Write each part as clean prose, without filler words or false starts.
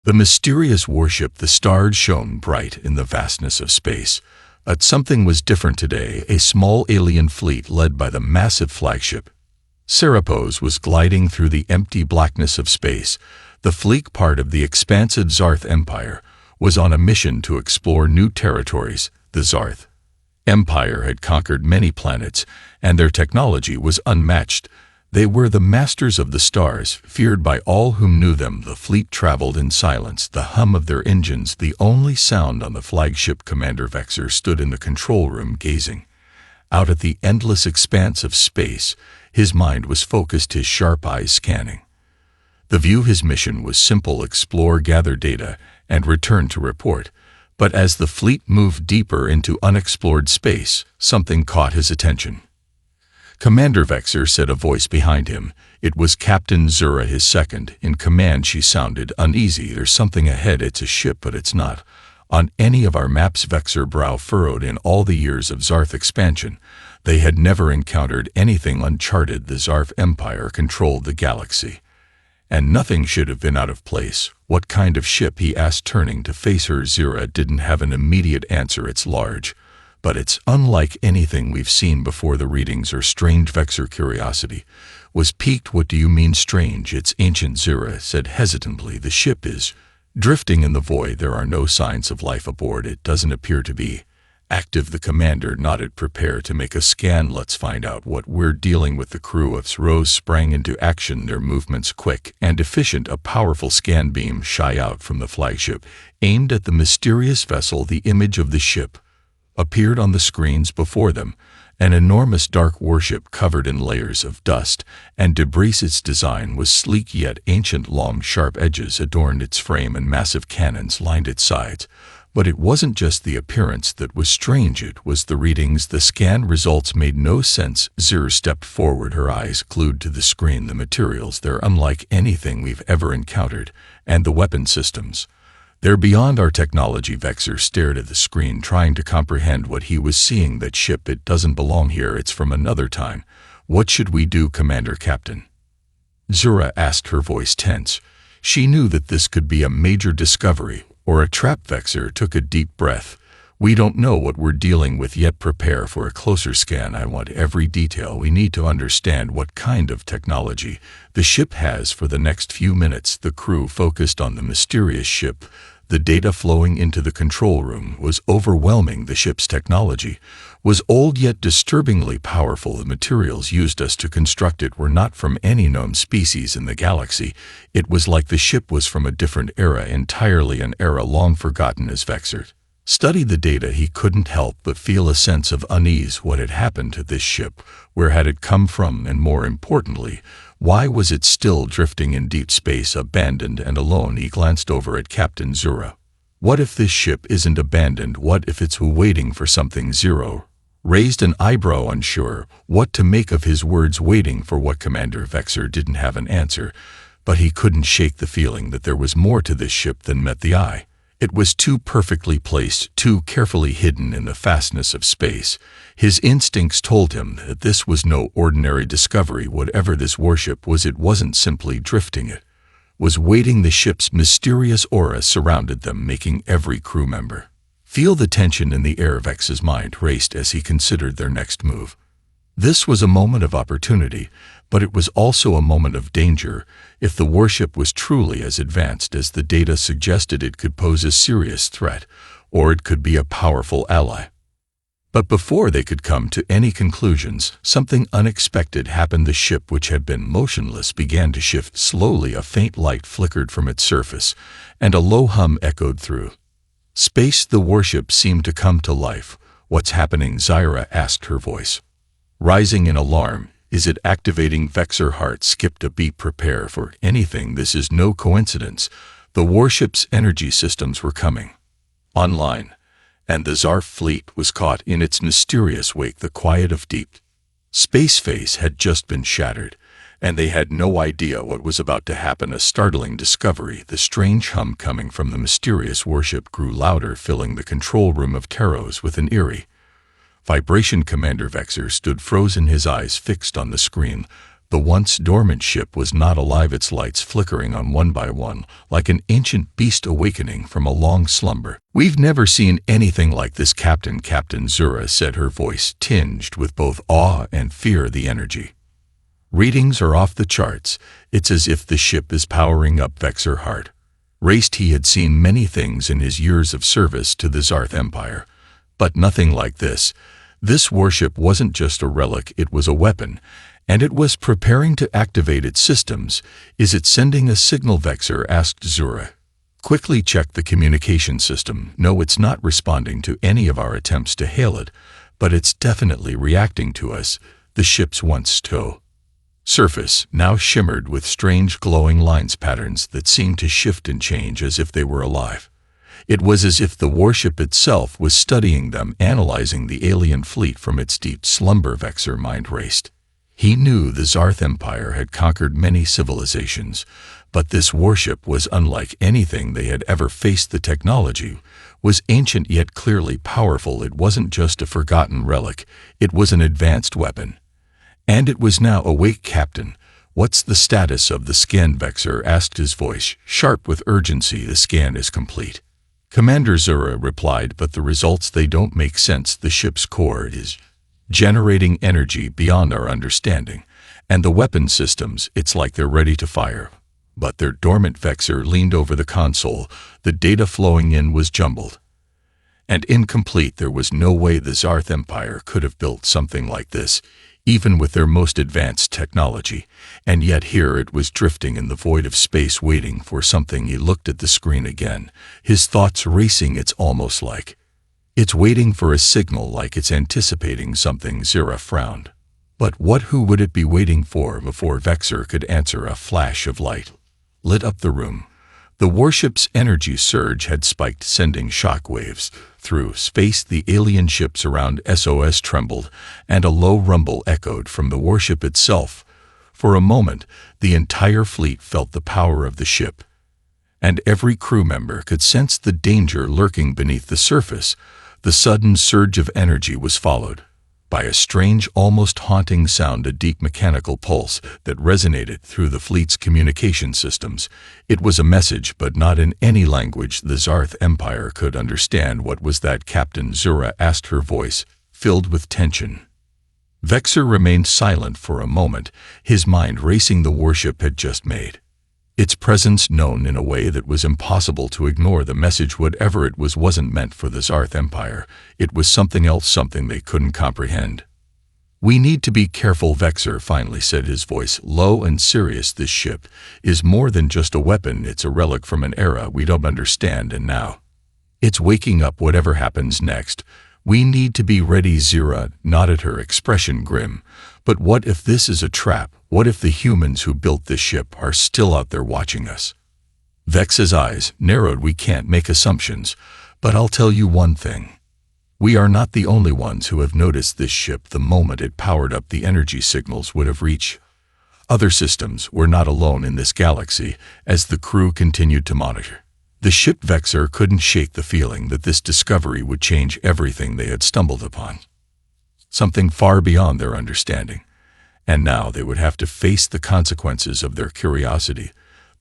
The mysterious warship, the stars shone bright in the vastness of space. But something was different today. A small alien fleet led by the massive flagship Serapos was gliding through the empty blackness of space. The fleet, part of the expansive Zarth Empire, was on a mission to explore new territories. The Zarth Empire had conquered many planets, and their technology was unmatched. They were the masters of the stars, feared by all whom knew them. The fleet traveled in silence, the hum of their engines the only sound on the flagship. Commander Vexer stood in the control room gazing out at the endless expanse of space. His mind was focused, his sharp eyes scanning the view. His mission was simple: explore, gather data, and return to report. But as the fleet moved deeper into unexplored space, something caught his attention. "Commander Vexer," said a voice behind him. It was Captain Zura, his second in command. She sounded uneasy. "There's something ahead. It's a ship, but it's not on any of our maps." Vexer brow furrowed. In all the years of Zarth expansion, they had never encountered anything uncharted. The Zarth Empire controlled the galaxy, and nothing should have been out of place. "What kind of ship?" he asked, turning to face her. Zura didn't have an immediate answer. "It's large, but it's unlike anything we've seen before. The readings are strange." Vexer curiosity was piqued. "What do you mean strange?" "It's ancient," Zura said hesitantly. "The ship is drifting in the void. There are no signs of life aboard. It doesn't appear to be active." The commander nodded. "Prepare to make a scan. Let's find out what we're dealing with." The crew of Rose sprang into action, their movements quick and efficient. A powerful scan beam shot out from the flagship, aimed at the mysterious vessel. The image of the ship appeared on the screens before them, an enormous dark warship covered in layers of dust and debris. Its design was sleek yet ancient. Long, sharp edges adorned its frame and massive cannons lined its sides. But it wasn't just the appearance that was strange, it was the readings. The scan results made no sense. Zura stepped forward, her eyes glued to the screen. "The materials, they're unlike anything we've ever encountered. And the weapon systems, they're beyond our technology." Vexer stared at the screen, trying to comprehend what he was seeing. "That ship, it doesn't belong here. It's from another time." "What should we do, Commander?" Captain Zura asked, her voice tense. She knew that this could be a major discovery or a trap. Vexer took a deep breath. "We don't know what we're dealing with yet. Prepare for a closer scan. I want every detail. We need to understand what kind of technology the ship has." For the next few minutes, the crew focused on the mysterious ship. The data flowing into the control room was overwhelming. The ship's technology was old yet disturbingly powerful. The materials used to construct it were not from any known species in the galaxy. It was like the ship was from a different era entirely, an era long forgotten. As Vexer studied the data, he couldn't help but feel a sense of unease. What had happened to this ship? Where had it come from? And more importantly, why was it still drifting in deep space, abandoned and alone? He glanced over at Captain Zura. "What if this ship isn't abandoned? What if it's waiting for something?" Zura raised an eyebrow, unsure what to make of his words. "Waiting for what, Commander?" Vexer didn't have an answer, but he couldn't shake the feeling that there was more to this ship than met the eye. It was too perfectly placed, too carefully hidden in the vastness of space. His instincts told him that this was no ordinary discovery. Whatever this warship was, it wasn't simply drifting, it was waiting. The ship's mysterious aura surrounded them, making every crew member feel the tension in the air. Vex's mind raced as he considered their next move. This was a moment of opportunity, but it was also a moment of danger. If the warship was truly as advanced as the data suggested, it could pose a serious threat, or it could be a powerful ally. But before they could come to any conclusions, something unexpected happened. The ship, which had been motionless, began to shift slowly. A faint light flickered from its surface, and a low hum echoed through space. The warship seemed to come to life. "What's happening?" Zira asked, her voice rising in alarm. "Is it activating?" Vexer's heart skipped a beat. "Prepare for anything. This is no coincidence." The warship's energy systems were coming online, and the Zarf fleet was caught in its mysterious wake. The quiet of deep space had just been shattered, and they had no idea what was about to happen. A startling discovery. The strange hum coming from the mysterious warship grew louder, filling the control room of Taros with an eerie vibration. Commander Vexer stood frozen, his eyes fixed on the screen. The once dormant ship was not alive, its lights flickering on one by one, like an ancient beast awakening from a long slumber. "We've never seen anything like this, Captain," Captain Zura said, her voice tinged with both awe and fear. "The energy readings are off the charts. It's as if the ship is powering up." Vexor heart raced. He had seen many things in his years of service to the Zarth Empire, but nothing like this. This warship wasn't just a relic, it was a weapon, and it was preparing to activate its systems. "Is it sending a signal?" Vexor asked Zura. "Quickly check the communication system." "No, it's not responding to any of our attempts to hail it, but it's definitely reacting to us." The ship's once tow surface now shimmered with strange glowing lines, patterns that seemed to shift and change as if they were alive. It was as if the warship itself was studying them, analyzing the alien fleet from its deep slumber. Vexor's mind raced. He knew the Zarth Empire had conquered many civilizations, but this warship was unlike anything they had ever faced. The technology was ancient yet clearly powerful. It wasn't just a forgotten relic, it was an advanced weapon. And it was now awake. "Captain, what's the status of the scan?" Vexor asked, his voice sharp with urgency. "The scan is complete," Commander Zura replied, "but the results, they don't make sense. The ship's core is generating energy beyond our understanding, and the weapon systems, it's like they're ready to fire, but they're dormant." Vexor leaned over the console. The data flowing in was jumbled and incomplete. There was no way the Zarth Empire could have built something like this, even with their most advanced technology, and yet here it was drifting in the void of space, waiting for something. He looked at the screen again, his thoughts racing. "It's almost like it's waiting for a signal, like it's anticipating something." Zura frowned. "But what? Who would it be waiting for?" Before Vexor could answer, a flash of light lit up the room. The warship's energy surge had spiked, sending shock waves through space. The alien ships around SOS trembled, and a low rumble echoed from the warship itself. For a moment, the entire fleet felt the power of the ship, and every crew member could sense the danger lurking beneath the surface. The sudden surge of energy was followed by a strange, almost haunting sound, a deep mechanical pulse that resonated through the fleet's communication systems. It was a message, but not in any language the Zarth Empire could understand. "What was that, Captain?" Zura asked, her voice filled with tension. Vexor remained silent for a moment, his mind racing. The warship had just made its presence known in a way that was impossible to ignore. The message, whatever it was, wasn't meant for the Zarth Empire. It was something else, something they couldn't comprehend. "We need to be careful," Vexor finally said, his voice low and serious. "This ship is more than just a weapon. It's a relic from an era we don't understand, and now it's waking up. Whatever happens next, we need to be ready." Zura nodded, her expression grim. "But what if this is a trap? What if the humans who built this ship are still out there watching us?" Vex's eyes narrowed. "We can't make assumptions, but I'll tell you one thing. We are not the only ones who have noticed this ship. The moment it powered up, the energy signals would have reached other systems. We're not alone in this galaxy." As the crew continued to monitor the ship, Vexor couldn't shake the feeling that this discovery would change everything they had stumbled upon, something far beyond their understanding. And now they would have to face the consequences of their curiosity.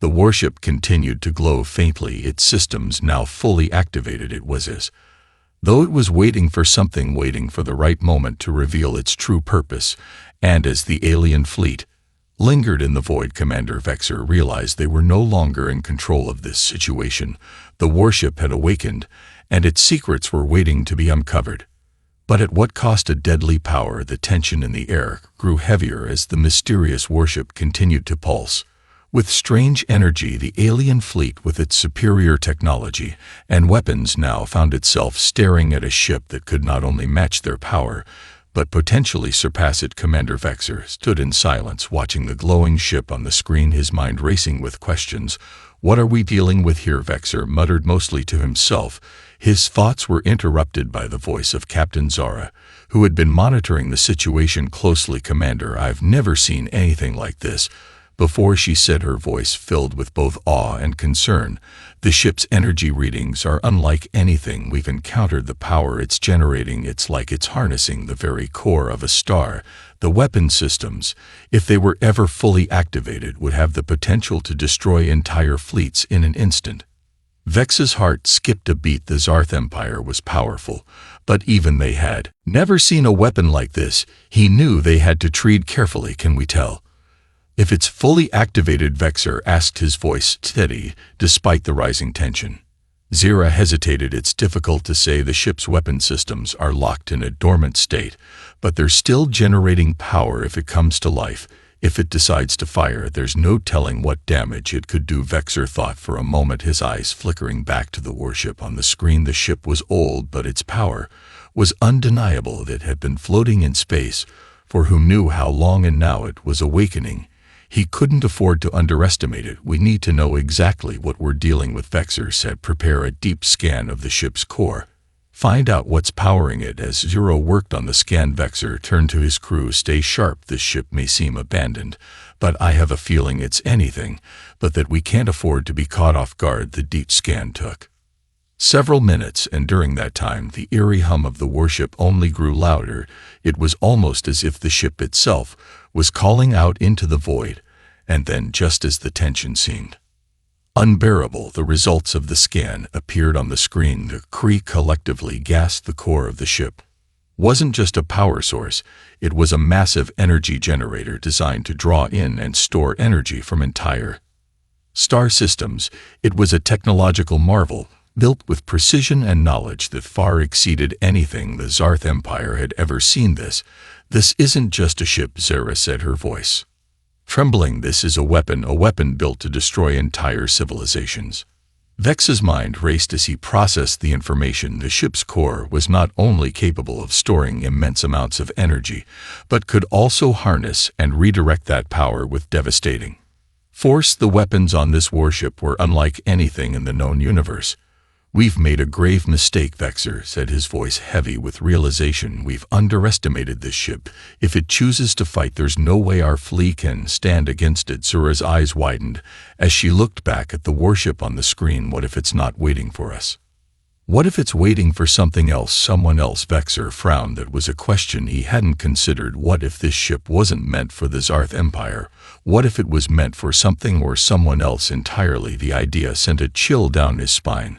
The warship continued to glow faintly, its systems now fully activated. It was as though it was waiting for something, waiting for the right moment to reveal its true purpose. And as the alien fleet lingered in the void, Commander Vexor realized they were no longer in control of this situation. The warship had awakened, and its secrets were waiting to be uncovered. But at what cost? A deadly power. The tension in the air grew heavier as the mysterious warship continued to pulse with strange energy. The alien fleet, with its superior technology and weapons, now found itself staring at a ship that could not only match their power, but potentially surpass it. Commander Vexor stood in silence, watching the glowing ship on the screen, his mind racing with questions. "What are we dealing with here?" Vexor muttered, mostly to himself. His thoughts were interrupted by the voice of Captain Zara, who had been monitoring the situation closely. "Commander, I've never seen anything like this before," she said, her voice filled with both awe and concern. "The ship's energy readings are unlike anything we've encountered. The power it's generating, it's like it's harnessing the very core of a star." The weapon systems, if they were ever fully activated, would have the potential to destroy entire fleets in an instant. Vex's heart skipped a beat. The Zarth Empire was powerful, but even they had never seen a weapon like this. He knew they had to tread carefully. Can we tell if it's fully activated? Vexer asked, his voice steady despite the rising tension. Zira hesitated. It's difficult to say. The ship's weapon systems are locked in a dormant state, but they're still generating power if it comes to life. If it decides to fire, there's no telling what damage it could do. Vexer thought for a moment, his eyes flickering back to the warship on the screen. The ship was old, but its power was undeniable. It had been floating in space for who knew how long, and now it was awakening. He couldn't afford to underestimate it. We need to know exactly what we're dealing with, Vexer said. Prepare a deep scan of the ship's core. Find out what's powering it. As Zero worked on the scan, Vexer turned to his crew. Stay sharp. This ship may seem abandoned, but I have a feeling it's anything but that. We can't afford to be caught off guard. The deep scan took several minutes, and during that time the eerie hum of the warship only grew louder. It was almost as if the ship itself was calling out into the void. And then, just as the tension seemed unbearable, the results of the scan appeared on the screen. The crew collectively gasped. The core of the ship wasn't just a power source, it was a massive energy generator designed to draw in and store energy from entire star systems. It was a technological marvel, built with precision and knowledge that far exceeded anything the Zarth Empire had ever seen. This isn't just a ship, Zara said, her voice trembling. This is a weapon built to destroy entire civilizations. Vex's mind raced as he processed the information. The ship's core was not only capable of storing immense amounts of energy, but could also harness and redirect that power with devastating force. The weapons on this warship were unlike anything in the known universe. We've made a grave mistake, Vexer said, his voice heavy with realization. We've underestimated this ship. If it chooses to fight, there's no way our fleet can stand against it. Zura's eyes widened as she looked back at the warship on the screen. What if it's not waiting for us? What if it's waiting for something else, someone else? Vexer frowned. That was a question he hadn't considered. What if this ship wasn't meant for the Zarth Empire? What if it was meant for something or someone else entirely? The idea sent a chill down his spine.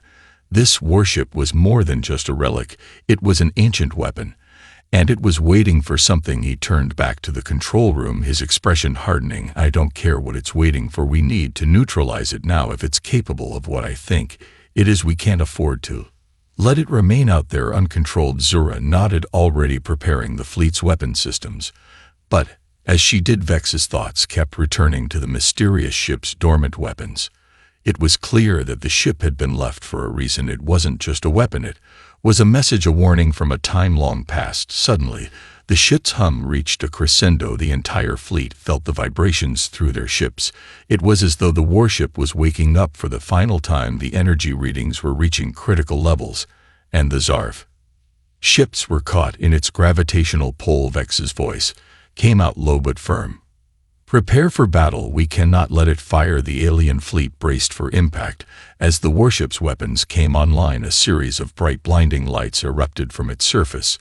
This warship was more than just a relic. It was an ancient weapon, and it was waiting for something. He turned back to the control room, his expression hardening. I don't care what it's waiting for. We need to neutralize it now. If it's capable of what I think it is, we can't afford to let it remain out there uncontrolled. Zura nodded, already preparing the fleet's weapon systems. But as she did, Vex's thoughts kept returning to the mysterious ship's dormant weapons. It was clear that the ship had been left for a reason. It wasn't just a weapon, it was a message, a warning from a time long past. Suddenly, the ship's hum reached a crescendo. The entire fleet felt the vibrations through their ships. It was as though the warship was waking up for the final time. The energy readings were reaching critical levels, and the Zarf ships were caught in its gravitational pull. Vex's voice came out low but firm. Prepare for battle. We cannot let it fire. The alien fleet braced for impact. As the warship's weapons came online, a series of bright, blinding lights erupted from its surface,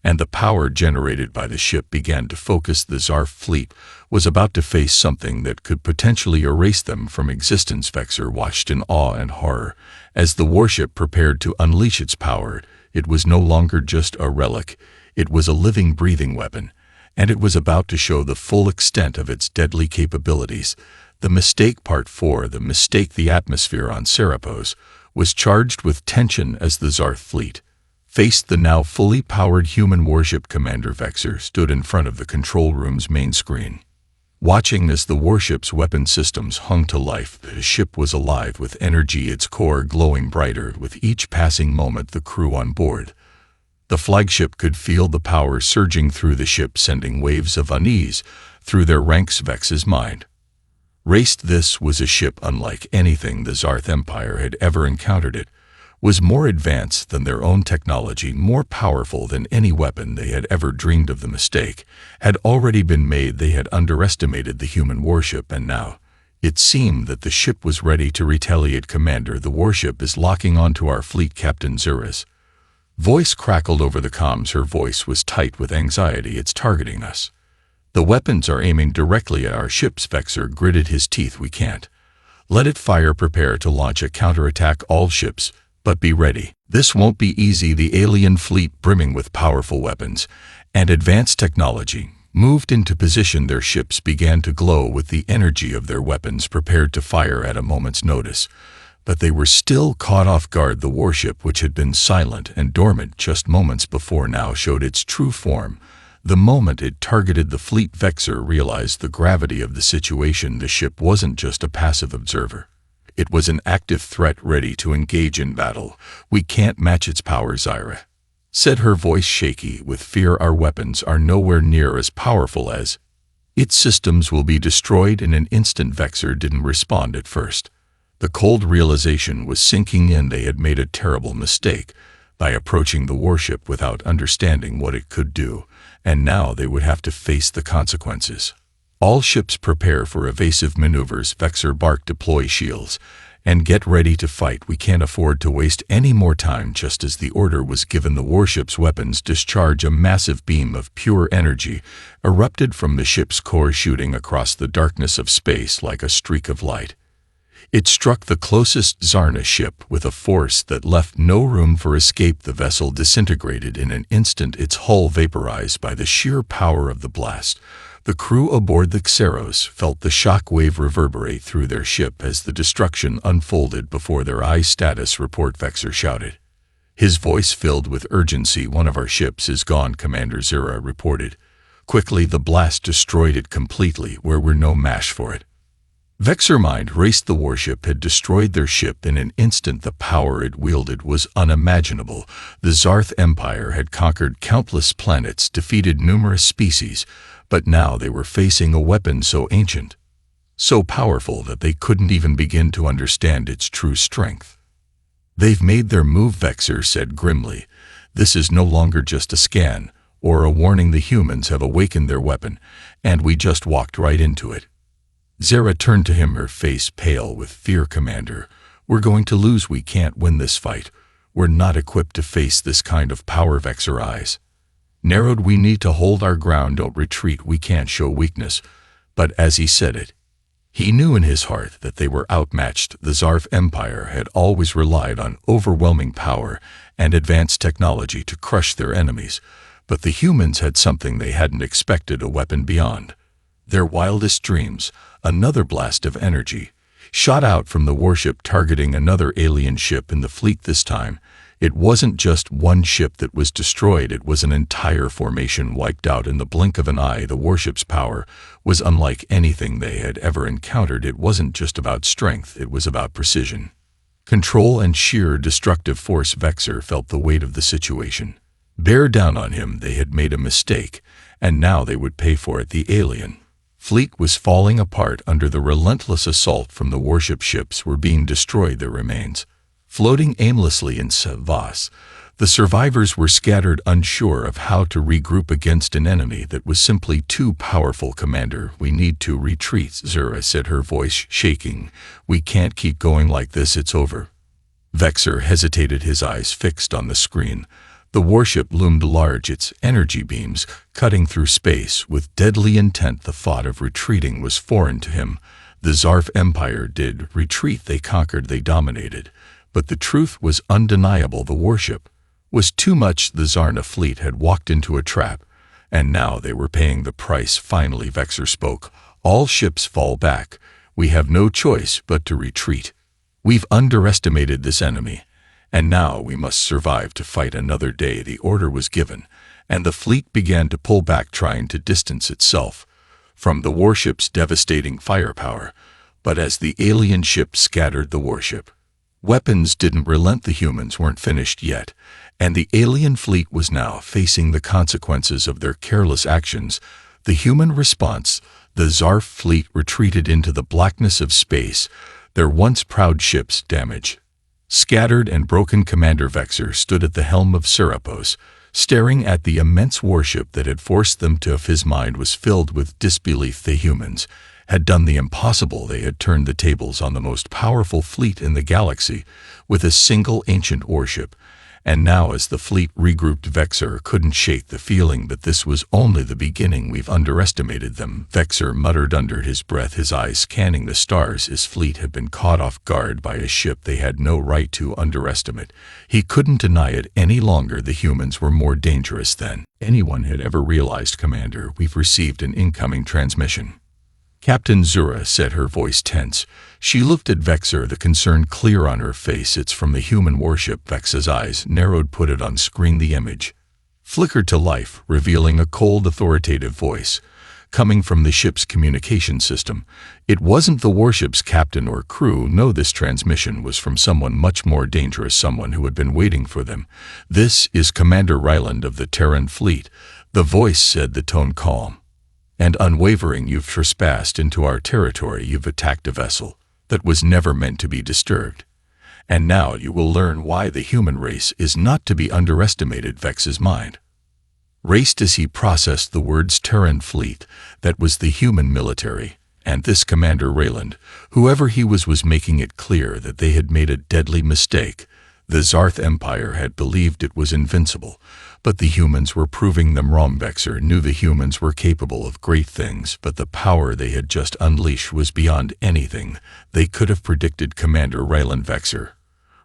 and the power generated by the ship began to focus. The Zarf fleet was about to face something that could potentially erase them from existence. Vexer watched in awe and horror as the warship prepared to unleash its power. It was no longer just a relic. It was a living, breathing weapon, and it was about to show the full extent of its deadly capabilities. The Mistake Part 4. The Mistake. The atmosphere on Serapos was charged with tension as the Zarth fleet faced the now fully powered human warship. Commander Vexer stood in front of the control room's main screen, watching as the warship's weapon systems hung to life. The ship was alive with energy, its core glowing brighter with each passing moment. The crew on board the flagship could feel the power surging through the ship, sending waves of unease through their ranks. Vex's mind raced. This was a ship unlike anything the Zarth Empire had ever encountered. It was more advanced than their own technology, more powerful than any weapon they had ever dreamed of. The mistake had already been made. They had underestimated the human warship, and now it seemed that the ship was ready to retaliate. Commander, the warship is locking onto our fleet. Captain Zura's voice crackled over the comms. Her voice was tight with anxiety. It's targeting us. The weapons are aiming directly at our ships, Vexor gritted his teeth. We can't let it fire. Prepare to launch a counterattack, all ships, but be ready. This won't be easy. The alien fleet, brimming with powerful weapons and advanced technology, moved into position. Their ships began to glow with the energy of their weapons, prepared to fire at a moment's notice. But they were still caught off guard. The warship, which had been silent and dormant just moments before, now showed its true form. The moment it targeted the fleet, Vexor realized the gravity of the situation. The ship wasn't just a passive observer. It was an active threat, ready to engage in battle. We can't match its power, Zyra said, her voice shaky with fear. Our weapons are nowhere near as powerful as its systems. Will be destroyed in an instant. Vexor didn't respond at first. The cold realization was sinking in. They had made a terrible mistake by approaching the warship without understanding what it could do, and now they would have to face the consequences. All ships prepare for evasive maneuvers, Vexor barked. Deploy shields and get ready to fight. We can't afford to waste any more time. Just as the order was given, the warship's weapons discharged a massive beam of pure energy, erupted from the ship's core, shooting across the darkness of space like a streak of light. It struck the closest Zarna ship with a force that left no room for escape. The vessel disintegrated in an instant, its hull vaporized by the sheer power of the blast. The crew aboard the Xeros felt the shock wave reverberate through their ship as the destruction unfolded before their eyes. Status report, Vexor shouted, his voice filled with urgency. One of our ships is gone, Commander Zira reported. Quickly, the blast destroyed it completely. We're no match for it. Vexor mind raced. The warship had destroyed their ship in an instant. The power it wielded was unimaginable. The Zarth Empire had conquered countless planets, defeated numerous species, but now they were facing a weapon so ancient, so powerful that they couldn't even begin to understand its true strength. They've made their move, Vexor said grimly. This is no longer just a scan or a warning. The humans have awakened their weapon, and we just walked right into it. Zara turned to him, her face pale with fear. Commander, we're going to lose. We can't win this fight. We're not equipped to face this kind of power. Vexor's eyes narrowed. We need to hold our ground. Don't retreat. We can't show weakness. But as he said it, he knew in his heart that they were outmatched. The Zarth Empire had always relied on overwhelming power and advanced technology to crush their enemies, but the humans had something they hadn't expected, a weapon beyond their wildest dreams. Another blast of energy shot out from the warship, targeting another alien ship in the fleet. This time, it wasn't just one ship that was destroyed, it was an entire formation wiped out in the blink of an eye. The warship's power was unlike anything they had ever encountered. It wasn't just about strength, it was about precision, control, and sheer destructive force. Vexor felt the weight of the situation bear down on him. They had made a mistake, and now they would pay for it. The alien fleet was falling apart under the relentless assault from the warship. Ships were being destroyed, their remains floating aimlessly in Savas. The survivors were scattered, unsure of how to regroup against an enemy that was simply too powerful. Commander, we need to retreat, Zira said, her voice shaking. We can't keep going like this. It's over. Vexor hesitated, his eyes fixed on the screen. The warship loomed large, its energy beams cutting through space with deadly intent. The thought of retreating was foreign to him. The Zarth Empire did retreat. They conquered, they dominated. But the truth was undeniable. The warship was too much. The Zarna fleet had walked into a trap, and now they were paying the price. Finally, Vexor spoke. All ships fall back. We have no choice but to retreat. We've underestimated this enemy, and now we must survive to fight another day. The order was given, and the fleet began to pull back, trying to distance itself from the warship's devastating firepower. But as the alien ship scattered the warship, weapons didn't relent. The humans weren't finished yet, and the alien fleet was now facing the consequences of their careless actions. The human response: the Zarth fleet retreated into the blackness of space, their once proud ships damaged, scattered, and broken. Commander Vexor stood at the helm of Serapos, staring at the immense warship that had forced them to. His mind was filled with disbelief. The humans had done the impossible. They had turned the tables on the most powerful fleet in the galaxy with a single ancient warship, And now as the fleet regrouped, Vexer couldn't shake the feeling that this was only the beginning. We've underestimated them, Vexer muttered under his breath, his eyes scanning the stars. His fleet had been caught off guard by a ship they had no right to underestimate. He couldn't deny it any longer. The humans were more dangerous than anyone had ever realized. Commander, we've received an incoming transmission. Captain Zura said, her voice tense. She looked at Vexer, the concern clear on her face. It's from the human warship. Vex's eyes narrowed. Put it on screen. The image flickered to life, revealing a cold, authoritative voice coming from the ship's communication system. It wasn't the warship's captain or crew. No, this transmission was from someone much more dangerous, someone who had been waiting for them. This is Commander Ryland of the Terran fleet, the voice said, the tone calm and unwavering. You've trespassed into our territory. You've attacked a vessel that was never meant to be disturbed. And now you will learn why the human race is not to be underestimated. Vex's mind raced as he processed the words Terran fleet. That was the human military. And this Commander Ryland, whoever he was making it clear that they had made a deadly mistake. The Zarth Empire had believed it was invincible, but the humans were proving them wrong. Vexer knew the humans were capable of great things, but the power they had just unleashed was beyond anything they could have predicted. Commander Ryland, Vexer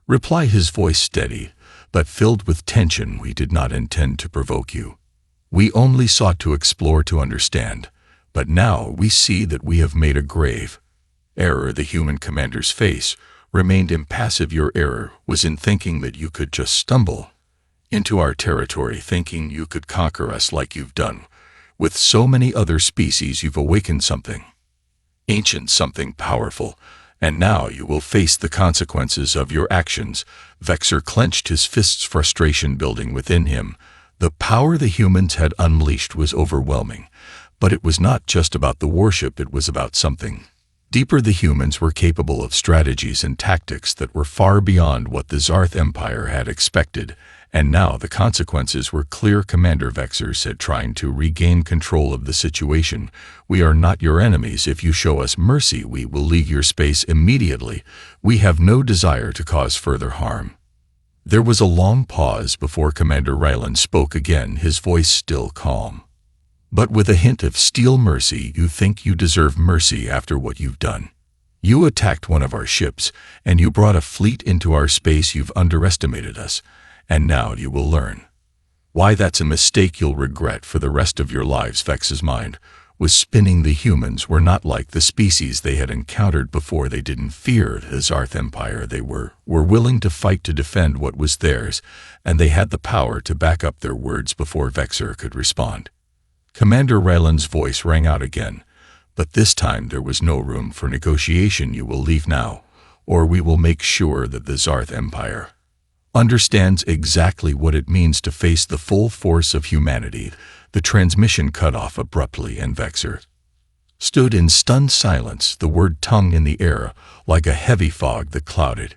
reply, his voice steady but filled with tension. We did not intend to provoke you. We only sought to explore, to understand. But now we see that we have made a grave error. The human commander's face remained impassive. Your error was in thinking that you could just stumble into our territory, thinking you could conquer us like you've done with so many other species. You've awakened something ancient, something powerful, and now you will face the consequences of your actions. Vexer clenched his fists, frustration building within him. The power the humans had unleashed was overwhelming, but it was not just about the warship. It was about something deeper. The humans were capable of strategies and tactics that were far beyond what the Zarth Empire had expected, and now the consequences were clear. Commander, Vexer said, trying to regain control of the situation. We are not your enemies. If you show us mercy, we will leave your space immediately. We have no desire to cause further harm. There was a long pause before Commander Ryland spoke again, his voice still calm, but with a hint of steel. Mercy? You think you deserve mercy after what you've done? You attacked one of our ships, and you brought a fleet into our space. You've underestimated us, and now you will learn why. That's a mistake you'll regret for the rest of your lives. Vex's mind was spinning. The humans were not like the species they had encountered before. They didn't fear the Zarth Empire. They were willing to fight to defend what was theirs, and they had the power to back up their words. Before Vexer could respond, Commander Ryland's voice rang out again, but this time there was no room for negotiation. You will leave now, or we will make sure that the Zarth Empire understands exactly what it means to face the full force of humanity. The transmission cut off abruptly, and Vexer stood in stunned silence, the word tongue in the air like a heavy fog that clouded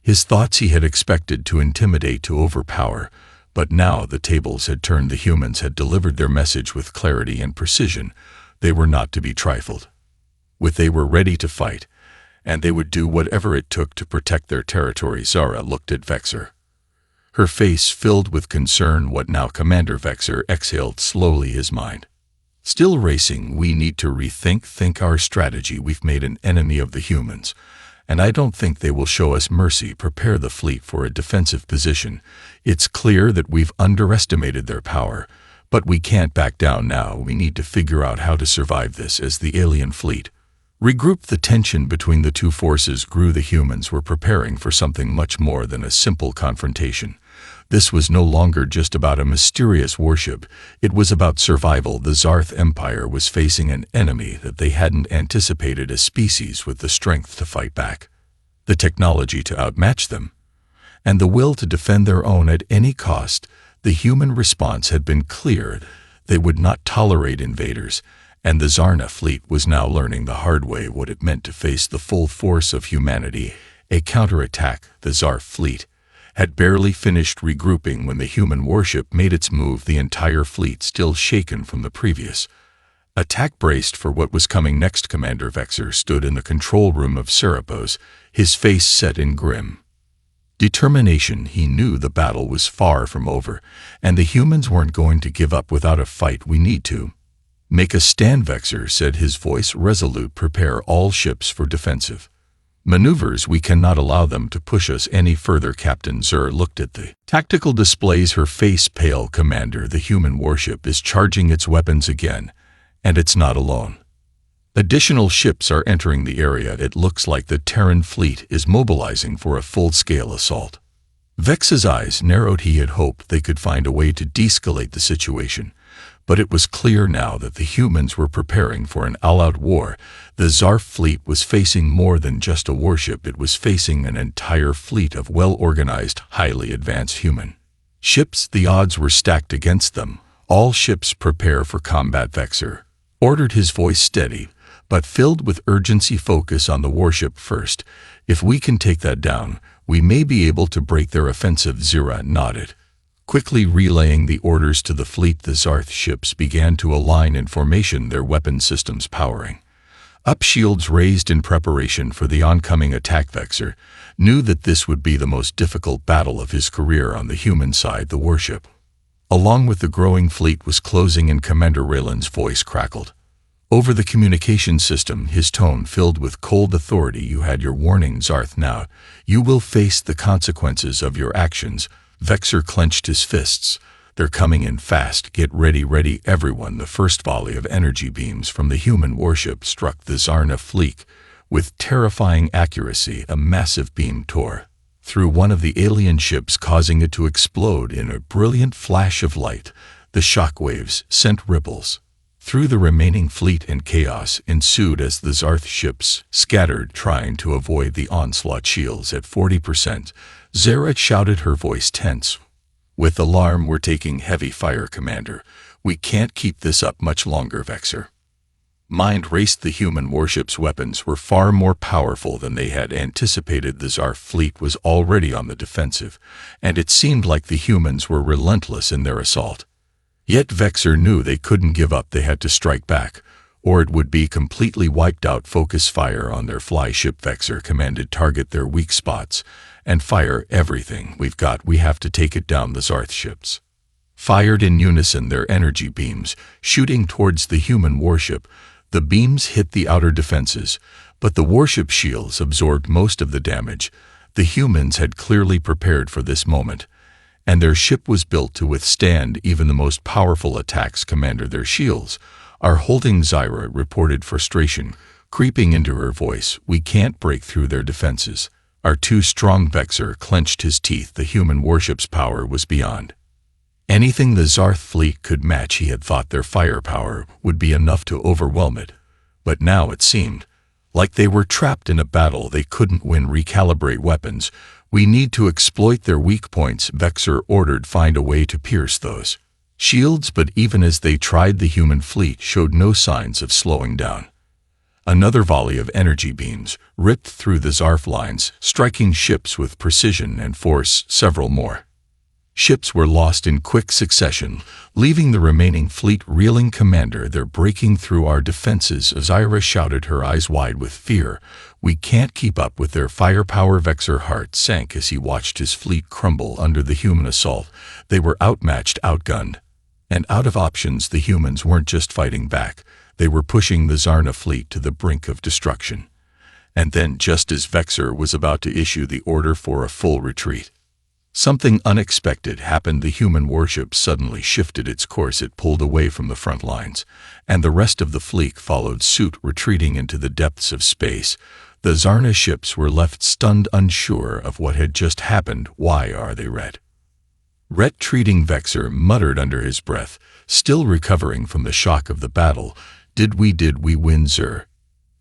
his thoughts. He had expected to intimidate, to overpower, but now the tables had turned. The humans had delivered their message with clarity and precision. They were not to be trifled with. They were ready to fight, and they would do whatever it took to protect their territory. Zara looked at Vexer, her face filled with concern. What now? Commander Vexer exhaled slowly, his mind still racing. We need to rethink our strategy. We've made an enemy of the humans, and I don't think they will show us mercy. Prepare the fleet for a defensive position. It's clear that we've underestimated their power, but we can't back down now. We need to figure out how to survive this. As the alien fleet regrouped, the tension between the two forces grew. The humans were preparing for something much more than a simple confrontation. This was no longer just about a mysterious warship. It was about survival. The Zarth Empire was facing an enemy that they hadn't anticipated, a species with the strength to fight back, the technology to outmatch them, and the will to defend their own at any cost. The human response had been clear. They would not tolerate invaders, and the Zarna fleet was now learning the hard way what it meant to face the full force of humanity. A counterattack. The Zarf fleet had barely finished regrouping when the human warship made its move, the entire fleet still shaken from the previous attack, braced for what was coming next. Commander Vexer stood in the control room of Serapos, his face set in grim Determination. He knew the battle was far from over, and the humans weren't going to give up without a fight. We need to make a stand, Vexor said, his voice resolute. Prepare all ships for defensive maneuvers. We cannot allow them to push us any further. Captain Zur looked at the tactical displays, her face pale. Commander, the human warship is charging its weapons again, and it's not alone. Additional ships are entering the area. It looks like the Terran fleet is mobilizing for a full-scale assault. Vex's eyes narrowed. He had hoped they could find a way to de-escalate the situation, but it was clear now that the humans were preparing for an all-out war. The Zarf fleet was facing more than just a warship. It was facing an entire fleet of well-organized, highly advanced human ships. The odds were stacked against them. All ships prepare for combat, Vexor ordered, his voice steady but filled with urgency. Focus on the warship first. If we can take that down, we may be able to break their offensive. Zira nodded, quickly relaying the orders to the fleet. The Zarth ships began to align in formation, their weapon systems powering up, shields raised in preparation for the oncoming attack. Vexor knew that this would be the most difficult battle of his career. On the human side, the warship, along with the growing fleet, was closing in. Commander Raylan's voice crackled over the communication system, his tone filled with cold authority. You had your warning, Zarth. Now you will face the consequences of your actions. Vexor clenched his fists. They're coming in fast. Get ready, ready, everyone. The first volley of energy beams from the human warship struck the Zarna fleet with terrifying accuracy. A massive beam tore through one of the alien ships, causing it to explode in a brilliant flash of light. The shockwaves sent ripples through the remaining fleet, and chaos ensued as the Zarth ships scattered, trying to avoid the onslaught. Shields at 40%. Zara shouted, her voice tense with alarm. We're taking heavy fire, Commander. We can't keep this up much longer. Vexor mind raced. The human warship's weapons were far more powerful than they had anticipated. The Zarf fleet was already on the defensive, and it seemed like the humans were relentless in their assault. Yet Vexor knew they couldn't give up. They had to strike back, or it would be completely wiped out. Focus fire on their fly ship, Vexor commanded. Target their weak spots and fire everything we've got. We have to take it down. The Zarth ships fired in unison, their energy beams shooting towards the human warship. The beams hit the outer defenses, but the warship shields absorbed most of the damage. The humans had clearly prepared for this moment, and their ship was built to withstand even the most powerful attacks. Commander, their shields are holding. Zyra reported, frustration creeping into her voice. We can't break through their defenses. Are too strong. Vexor clenched his teeth. The human warship's power was beyond anything the Zarth fleet could match. He had thought their firepower would be enough to overwhelm it, but now it seemed like they were trapped in a battle they couldn't win. Recalibrate weapons. We need to exploit their weak points, Vexor ordered. Find a way to pierce those shields. But even as they tried, the human fleet showed no signs of slowing down. Another volley of energy beams ripped through the Zarf lines, striking ships with precision and force. Several more ships were lost in quick succession, leaving the remaining fleet reeling. Commander, they're breaking through our defenses, Zyra shouted, her eyes wide with fear. We can't keep up with their firepower. Vexor's heart sank as he watched his fleet crumble under the human assault. They were outmatched, outgunned, and out of options. The humans weren't just fighting back, they were pushing the Zarna fleet to the brink of destruction. And then, just as Vexor was about to issue the order for a full retreat, something unexpected happened. The human warship suddenly shifted its course. It pulled away from the front lines, and the rest of the fleet followed suit, retreating into the depths of space. The Zarna ships were left stunned, unsure of what had just happened. Why are they retreating? Vexor muttered under his breath, still recovering from the shock of the battle. Did we win? Zur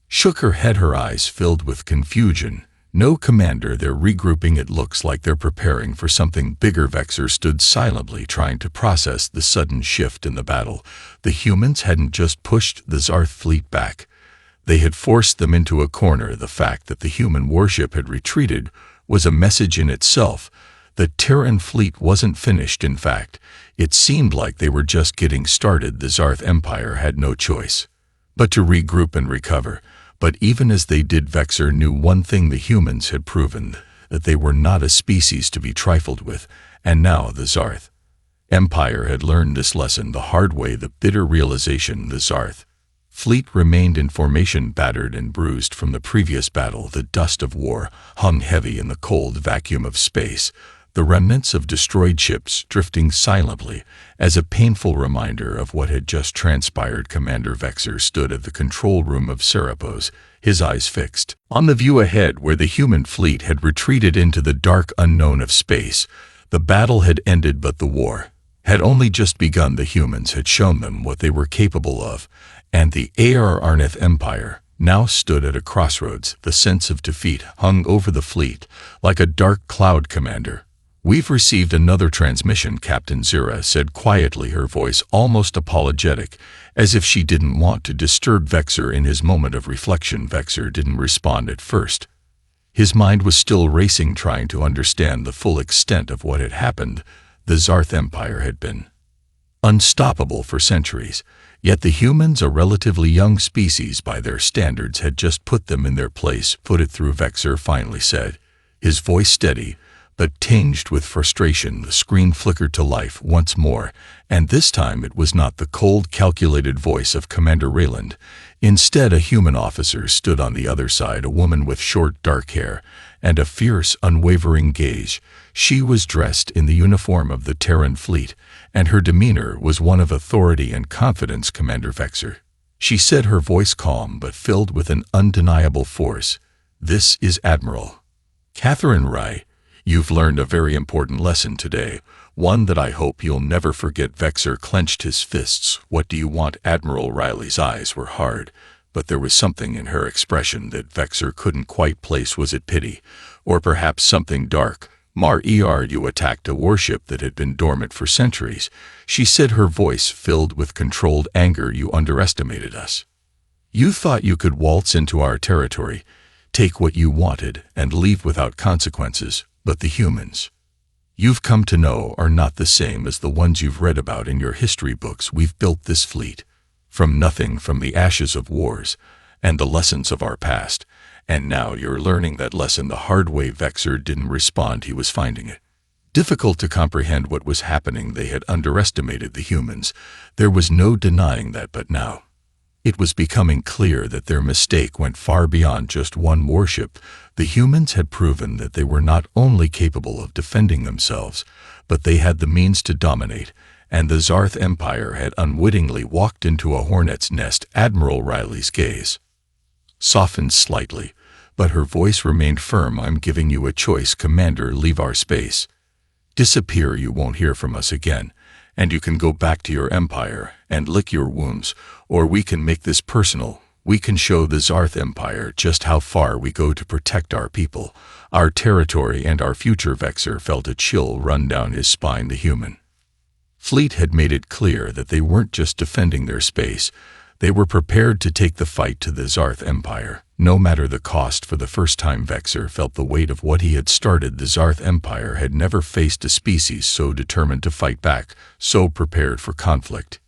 shook her head, her eyes filled with confusion. No, Commander, they're regrouping. It looks like they're preparing for something bigger. Vexor stood silently, trying to process the sudden shift in the battle. The humans hadn't just pushed the Zarth fleet back, they had forced them into a corner. The fact that the human warship had retreated was a message in itself. The Terran fleet wasn't finished. In fact, it seemed like they were just getting started. The Zarth Empire had no choice but to regroup and recover. But even as they did, Vexor knew one thing the humans had proven. that they were not a species to be trifled with, and now the Zarth Empire had learned this lesson the hard way, the bitter realization the Zarth fleet remained in formation, battered and bruised from the previous battle. The dust of war hung heavy in the cold vacuum of space, the remnants of destroyed ships drifting silently as a painful reminder of what had just transpired. Commander Vexer stood at the control room of Serapos, his eyes fixed on the view ahead where the human fleet had retreated into the dark unknown of space. The battle had ended, but the war had only just begun. The humans had shown them what they were capable of, and the Arnith Empire now stood at a crossroads. The sense of defeat hung over the fleet like a dark cloud. Commander, we've received another transmission, Captain Zira said quietly, her voice almost apologetic, as if she didn't want to disturb Vexer in his moment of reflection. Vexer didn't respond at first. His mind was still racing, trying to understand the full extent of what had happened. The Zarth Empire had been unstoppable for centuries, yet the humans, a relatively young species by their standards, had just put them in their place. Put it through, Vexer finally said, his voice steady but tinged with frustration. The screen flickered to life once more, and this time it was not the cold, calculated voice of Commander Rayland. Instead, a human officer stood on the other side, a woman with short, dark hair and a fierce, unwavering gaze. She was dressed in the uniform of the Terran fleet, and her demeanor was one of authority and confidence. Commander Vexer, she said, her voice calm but filled with an undeniable force. This is Admiral Catherine Rye. You've learned a very important lesson today, one that I hope you'll never forget. Vexer clenched his fists. What do you want? Admiral Riley's eyes were hard, but there was something in her expression that Vexer couldn't quite place. Was it pity, or perhaps something dark? You attacked a warship that had been dormant for centuries, she said, her voice filled with controlled anger. You underestimated us. You thought you could waltz into our territory, take what you wanted, and leave without consequences. But the humans you've come to know are not the same as the ones you've read about in your history books. We've built this fleet from nothing, from the ashes of wars and the lessons of our past, and now you're learning that lesson the hard way. Vexer didn't respond. He was finding it difficult to comprehend what was happening. They had underestimated the humans. There was no denying that, but now it was becoming clear that their mistake went far beyond just one warship. The humans had proven that they were not only capable of defending themselves, but they had the means to dominate, and the Zarth Empire had unwittingly walked into a hornet's nest. Admiral Riley's gaze softened slightly, but her voice remained firm. I'm giving you a choice, Commander. Leave our space, disappear. You won't hear from us again, and you can go back to your empire and lick your wounds, or we can make this personal. We can show the Zarth Empire just how far we go to protect our people, our territory, and our future. Vexer felt a chill run down his spine. The human fleet had made it clear that they weren't just defending their space. They were prepared to take the fight to the Zarth Empire, no matter the cost. For the first time, Vexer felt the weight of what he had started. The Zarth Empire had never faced a species so determined to fight back, so prepared for conflict.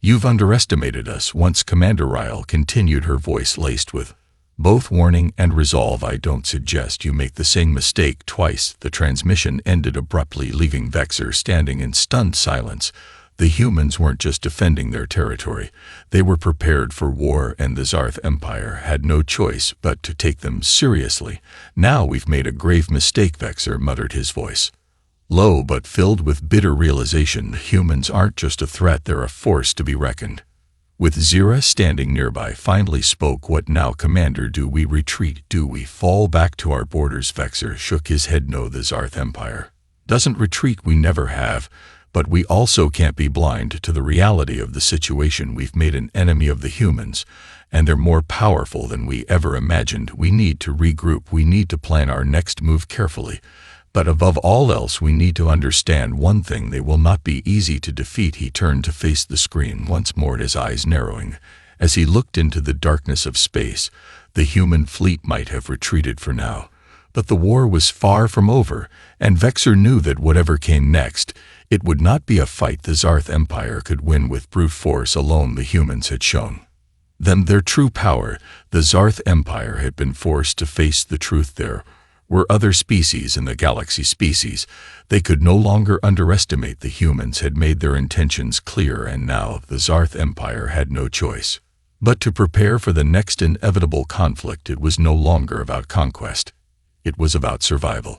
You've underestimated us once, Commander Ryle continued, her voice laced with both warning and resolve. I don't suggest you make the same mistake twice. The transmission ended abruptly, leaving Vexer standing in stunned silence. The humans weren't just defending their territory. They were prepared for war, and the Zarth Empire had no choice but to take them seriously. Now we've made a grave mistake, Vexer muttered, his voice low but filled with bitter realization. Humans aren't just a threat, they're a force to be reckoned with. Zira, standing nearby, finally spoke. What now, Commander? Do we retreat? Do we fall back to our borders? Vexer shook his head. No, the Zarth Empire doesn't retreat. We never have. But we also can't be blind to the reality of the situation. We've made an enemy of the humans, and they're more powerful than we ever imagined. We need to regroup. We need to plan our next move carefully. But above all else, we need to understand one thing: they will not be easy to defeat. He turned to face the screen once more, his eyes narrowing as he looked into the darkness of space. The human fleet might have retreated for now, but the war was far from over, and Vexer knew that whatever came next, it would not be a fight the Zarth Empire could win with brute force alone. The humans had shown them their true power. The Zarth Empire had been forced to face the truth. Their were other species in the galaxy species. They could no longer underestimate the humans had made their intentions clear, and now the Zarth Empire had no choice but to prepare for the next inevitable conflict. It was no longer about conquest. It was about survival.